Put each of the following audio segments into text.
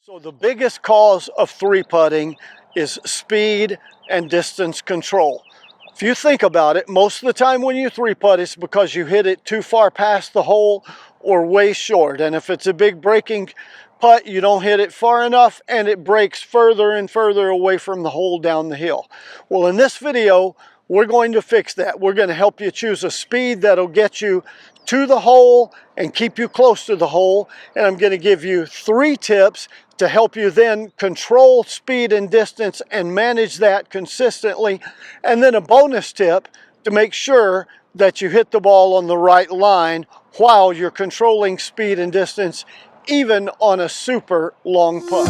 So the biggest cause of three putting is speed and distance control. If you think about it, most of the time when you three putt, it's because you hit it too far past the hole or way short. And if it's a big breaking putt, you don't hit it far enough and it breaks further and further away from the hole down the hill. Well, in this video, we're going to fix that. We're going to help you choose a speed that'll get you to the hole and keep you close to the hole. And I'm going to give you 3 tips to help you then control speed and distance and manage that consistently. And then a bonus tip to make sure that you hit the ball on the right line while you're controlling speed and distance, even on a super long putt.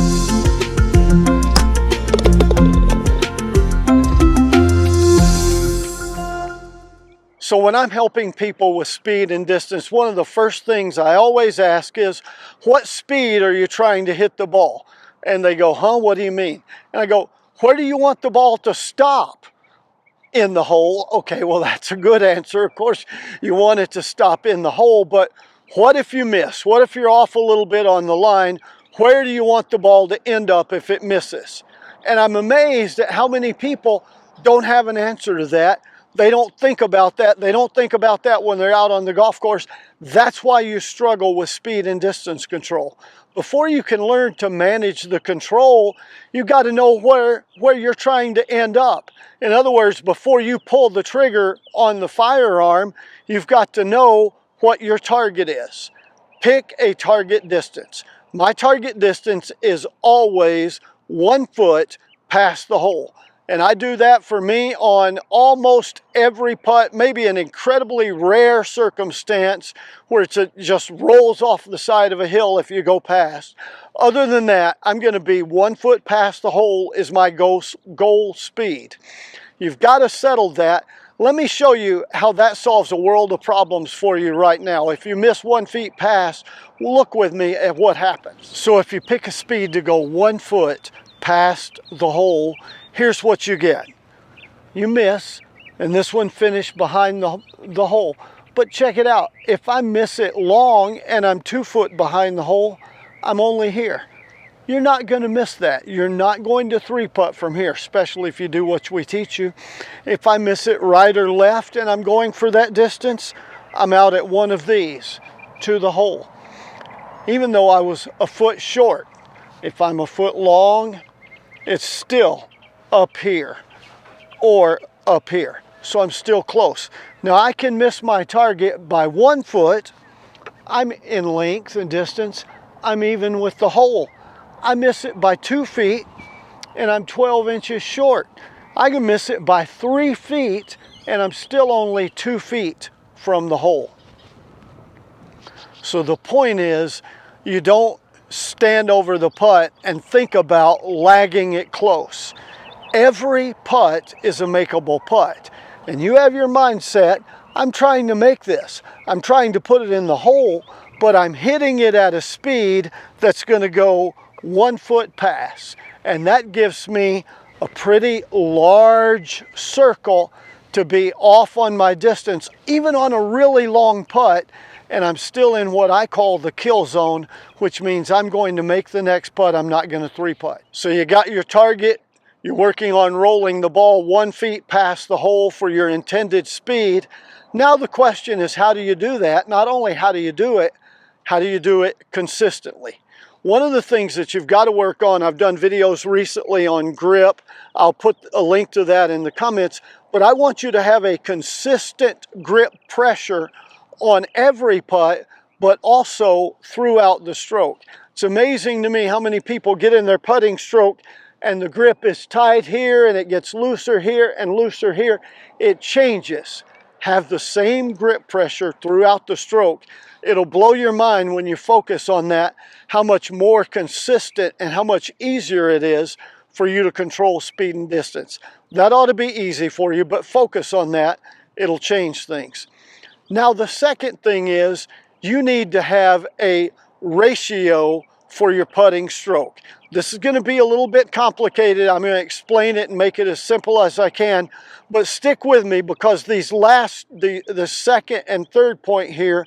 So when I'm helping people with speed and distance, one of the first things I always ask is, what speed are you trying to hit the ball? And they go, huh, what do you mean? And I go, where do you want the ball to stop in the hole? Okay, well, that's a good answer. Of course, you want it to stop in the hole, but what if you miss? What if you're off a little bit on the line? Where do you want the ball to end up if it misses? And I'm amazed at how many people don't have an answer to that. They don't think about that. They don't think about that when they're out on the golf course. That's why you struggle with speed and distance control. Before you can learn to manage the control, you got to know where you're trying to end up. In other words, before you pull the trigger on the firearm, you've got to know what your target is. Pick a target distance. My target distance is always 1 foot past the hole. And I do that for me on almost every putt, maybe an incredibly rare circumstance where it just rolls off the side of a hill if you go past. Other than that, I'm going to be 1 foot past the hole is my goal speed. You've got to settle that. Let me show you how that solves a world of problems for you right now. If you miss 1 foot past, look with me at what happens. So if you pick a speed to go 1 foot past the hole, here's what you get. You miss, and this one finished behind the hole. But check it out. If I miss it long and I'm 2 foot behind the hole, I'm only here. You're not going to miss that. You're not going to 3-putt from here, especially if you do what we teach you. If I miss it right or left and I'm going for that distance, I'm out at one of these to the hole. Even though I was a foot short, if I'm a foot long, it's still up here or up here. So I'm still close. Now I can miss my target by 1 foot. I'm in length and distance. I'm even with the hole. I miss it by 2 feet and I'm 12 inches short. I can miss it by 3 feet and I'm still only 2 feet from the hole. So the point is, you don't stand over the putt and think about lagging it close. Every putt is a makeable putt. And you have your mindset, I'm trying to make this. I'm trying to put it in the hole, but I'm hitting it at a speed that's going to go 1 foot past. And that gives me a pretty large circle to be off on my distance, even on a really long putt. And I'm still in what I call the kill zone, which means I'm going to make the next putt. I'm not going to 3-putt. So you got your target. You're working on rolling the ball 1 foot past the hole for your intended speed. Now the question is, how do you do that? Not only how do you do it consistently? One of the things that you've got to work on, I've done videos recently on grip. I'll put a link to that in the comments, but I want you to have a consistent grip pressure on every putt, but also throughout the stroke. It's amazing to me how many people get in their putting stroke and the grip is tight here and it gets looser here and looser here. It changes. Have the same grip pressure throughout the stroke. It'll blow your mind when you focus on that, how much more consistent and how much easier it is for you to control speed and distance. That ought to be easy for you, but focus on that. It'll change things. Now the second thing is, you need to have a ratio for your putting stroke. This is going to be a little bit complicated. I'm going to explain it and make it as simple as I can, but stick with me because these the second and third point here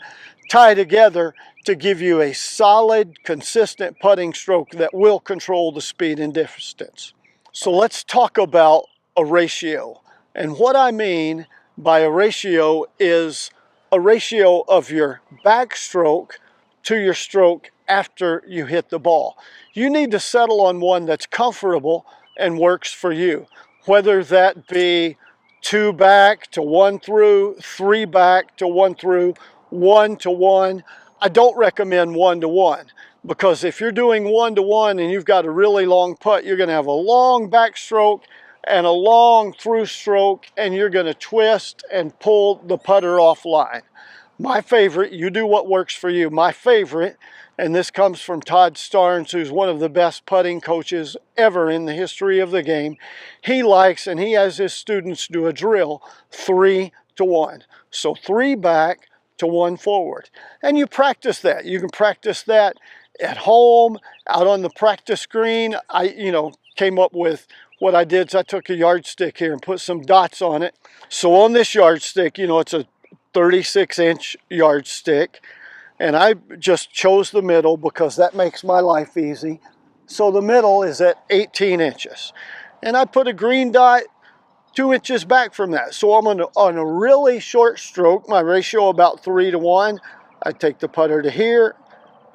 tie together to give you a solid, consistent putting stroke that will control the speed and distance. So let's talk about a ratio. And what I mean by a ratio is a ratio of your backstroke to your stroke after you hit the ball. You need to settle on one that's comfortable and works for you, whether that be 2 back to 1 through, 3 back to 1 through, 1 to 1. I don't recommend 1 to 1, because if you're doing 1 to 1 and you've got a really long putt, you're going to have a long backstroke and a long through stroke, and you're going to twist and pull the putter offline. My favorite, you do what works for you. My favorite, and this comes from Todd Starnes, who's one of the best putting coaches ever in the history of the game. He likes, and he has his students do a drill, 3 to 1. So 3 back to 1 forward. And you practice that. You can practice that at home, out on the practice green. I came up with what I did is I took a yardstick here and put some dots on it. So on this yardstick, it's a 36-inch yardstick, and I just chose the middle because that makes my life easy. So the middle is at 18 inches. And I put a green dot 2 inches back from that. So I'm on a really short stroke, my ratio about 3 to 1. I'd take the putter to here,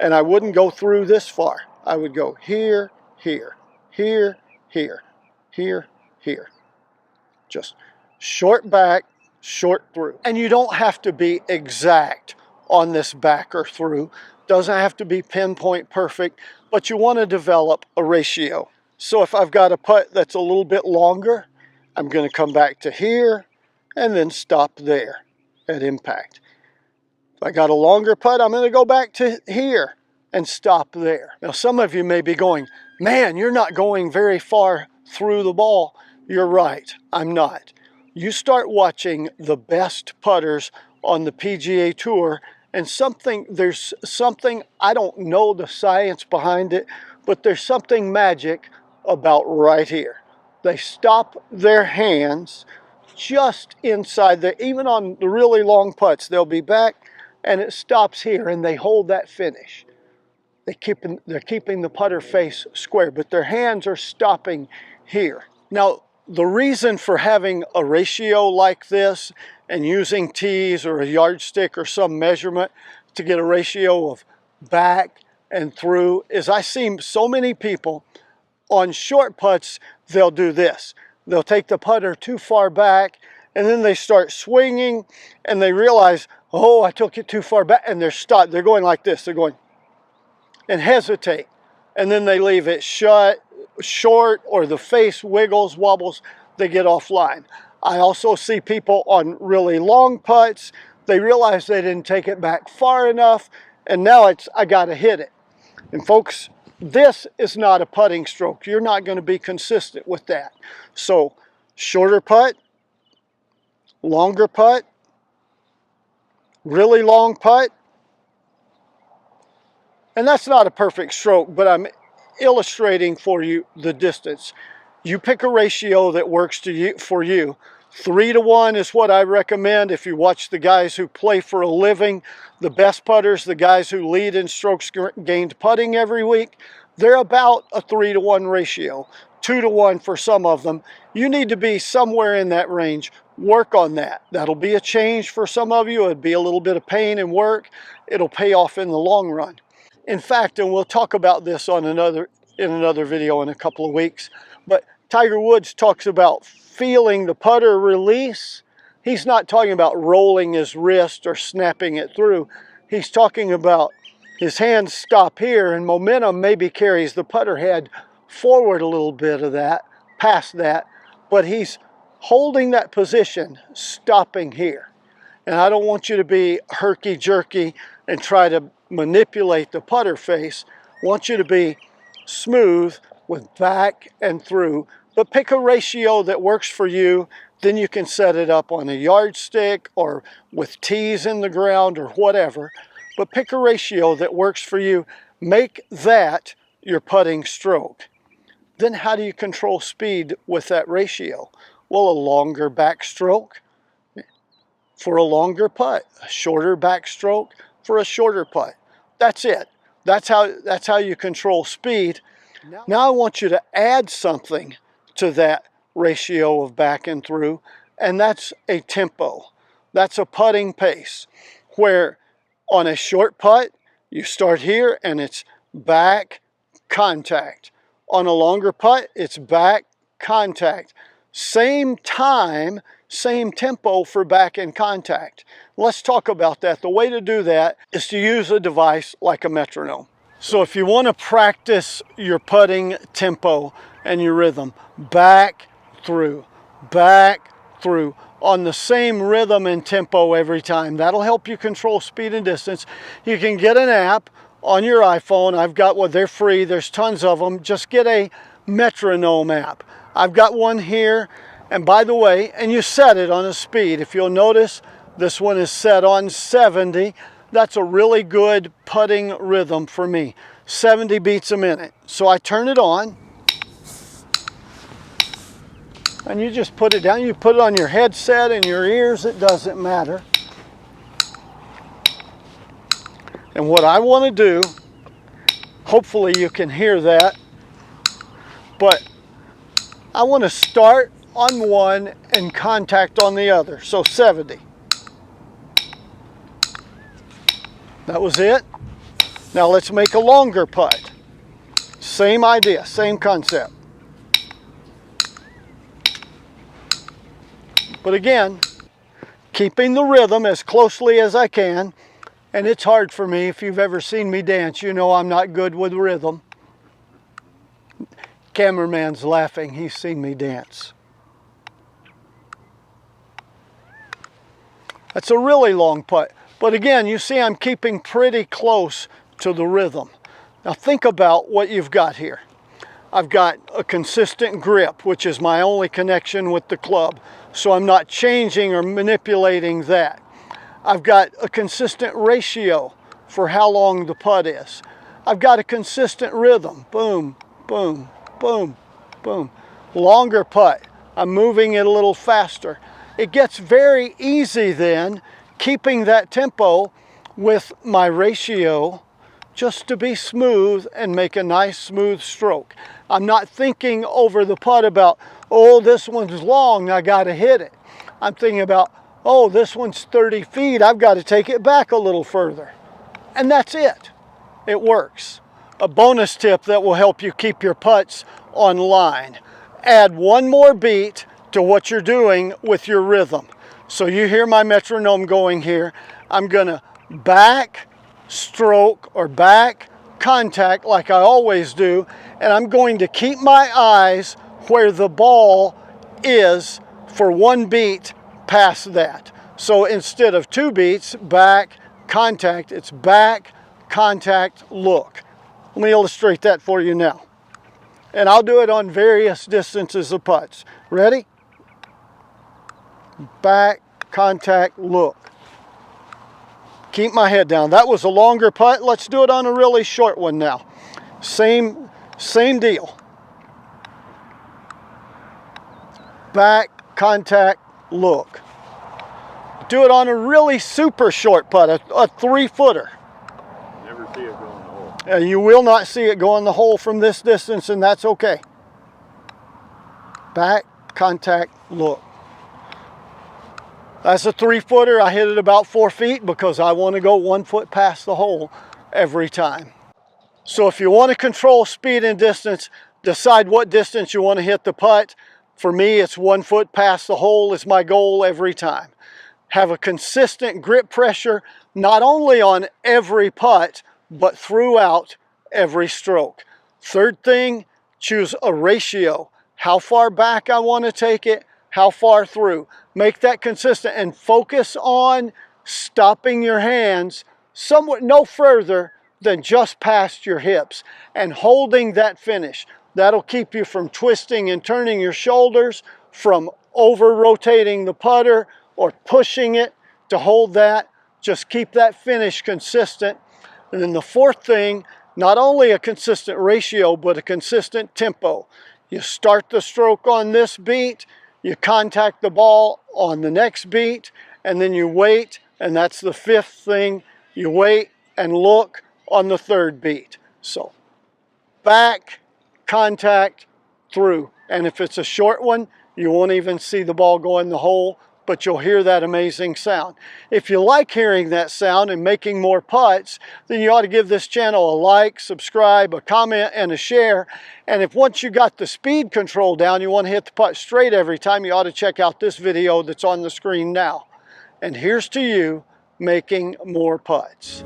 and I wouldn't go through this far. I would go here, here, here, here, here, here. Just short back, short through. And you don't have to be exact on this back or through. Doesn't have to be pinpoint perfect, but you want to develop a ratio. So if I've got a putt that's a little bit longer, I'm going to come back to here and then stop there at impact. If I got a longer putt, I'm going to go back to here and stop there. Now some of you may be going, man, you're not going very far through the ball. You're right, I'm not. You start watching the best putters on the PGA Tour, and there's something, I don't know the science behind it, but there's something magic about right here. They stop their hands just inside even on the really long putts, they'll be back and it stops here and they hold that finish. They're keeping the putter face square, but their hands are stopping here. Now, the reason for having a ratio like this and using tees or a yardstick or some measurement to get a ratio of back and through is I see so many people on short putts, they'll do this. They'll take the putter too far back and then they start swinging and they realize, oh, I took it too far back, and they're stopped. They're going like this. They're going and hesitate, and then they leave it short, or the face wiggles, wobbles, they get offline. I also see people on really long putts, they realize they didn't take it back far enough, and now I got to hit it. And folks, this is not a putting stroke. You're not going to be consistent with that. So shorter putt, longer putt, really long putt. And that's not a perfect stroke, but I'm illustrating for you the distance. You pick a ratio that works for you. 3 to 1 is what I recommend. If you watch the guys who play for a living, the best putters, the guys who lead in strokes gained putting every week, they're about a 3 to 1 ratio. 2 to 1 for some of them. You need to be somewhere in that range. Work on that. That'll be a change for some of you. It'd be a little bit of pain and work. It'll pay off in the long run. In fact, and we'll talk about this in another video in a couple of weeks, but Tiger Woods talks about feeling the putter release. He's not talking about rolling his wrist or snapping it through. He's talking about his hands stop here and momentum maybe carries the putter head forward a little bit of that, past that, but he's holding that position, stopping here. And I don't want you to be herky-jerky and try to manipulate the putter face. I want you to be smooth with back and through, but pick a ratio that works for you. Then you can set it up on a yardstick or with tees in the ground or whatever, but pick a ratio that works for you. Make that your putting stroke. Then how do you control speed with that ratio? Well, a longer backstroke for a longer putt, a shorter backstroke for a shorter putt. That's it. That's how you control speed. Now I want you to add something to that ratio of back and through, and that's a tempo. That's a putting pace, where on a short putt, you start here and it's back, contact. On a longer putt, it's back, contact. Same time, same tempo for back and contact. Let's talk about that. The way to do that is to use a device like a metronome. So if you want to practice your putting tempo and your rhythm, back, through, on the same rhythm and tempo every time. That'll help you control speed and distance. You can get an app on your iPhone. I've got one, they're free, there's tons of them. Just get a Metronome app. I've got one here, and by the way, and you set it on a speed. If you'll notice, this one is set on 70. That's a really good putting rhythm for me. 70 beats a minute. So I turn it on, and you just put it down. You put it on your headset and your ears, it doesn't matter. And what I want to do, hopefully you can hear that, but I want to start on one and contact on the other. So 70. That was it. Now let's make a longer putt. Same idea, same concept. But again, keeping the rhythm as closely as I can. And it's hard for me. If you've ever seen me dance, you know I'm not good with rhythm. Cameraman's laughing. He's seen me dance. That's a really long putt. But again, you see I'm keeping pretty close to the rhythm. Now think about what you've got here. I've got a consistent grip, which is my only connection with the club. So I'm not changing or manipulating that. I've got a consistent ratio for how long the putt is. I've got a consistent rhythm. Boom, boom, boom, boom. Longer putt. I'm moving it a little faster. It gets very easy then, keeping that tempo with my ratio, just to be smooth and make a nice smooth stroke. I'm not thinking over the putt about, oh, this one's long, I got to hit it. I'm thinking about, oh, this one's 30 feet, I've got to take it back a little further. And that's it. It works. A bonus tip that will help you keep your putts on line. Add one more beat to what you're doing with your rhythm. So you hear my metronome going here. I'm going to back, stroke, or back, contact like I always do, and I'm going to keep my eyes where the ball is for one beat past that. So instead of 2 beats, back, contact, it's back, contact, look. Let me illustrate that for you now. And I'll do it on various distances of putts. Ready? Back, contact, look. Keep my head down. That was a longer putt. Let's do it on a really short one now. Same deal. Back, contact, look. Do it on a really super short putt, a 3-footer. Never see it go in the hole. You will not see it go in the hole from this distance, and that's okay. Back, contact, look. That's a 3-footer. I hit it about 4 feet because I want to go 1 foot past the hole every time. So if you want to control speed and distance, decide what distance you want to hit the putt. For me, it's 1 foot past the hole is my goal every time. Have a consistent grip pressure, not only on every putt, but throughout every stroke. Third thing, choose a ratio. How far back I want to take it, how far through. Make that consistent and focus on stopping your hands somewhat no further than just past your hips and holding that finish. That'll keep you from twisting and turning your shoulders, from over-rotating the putter or pushing it to hold that. Just keep that finish consistent. And then the fourth thing, not only a consistent ratio, but a consistent tempo. You start the stroke on this beat, you contact the ball on the next beat, and then you wait, and that's the fifth thing. You wait and look on the third beat. So back, contact, through. And if it's a short one, you won't even see the ball go in the hole, but you'll hear that amazing sound. If you like hearing that sound and making more putts, then you ought to give this channel a like, subscribe, a comment, and a share. And if once you got the speed control down, you want to hit the putt straight every time, you ought to check out this video that's on the screen now. And here's to you making more putts.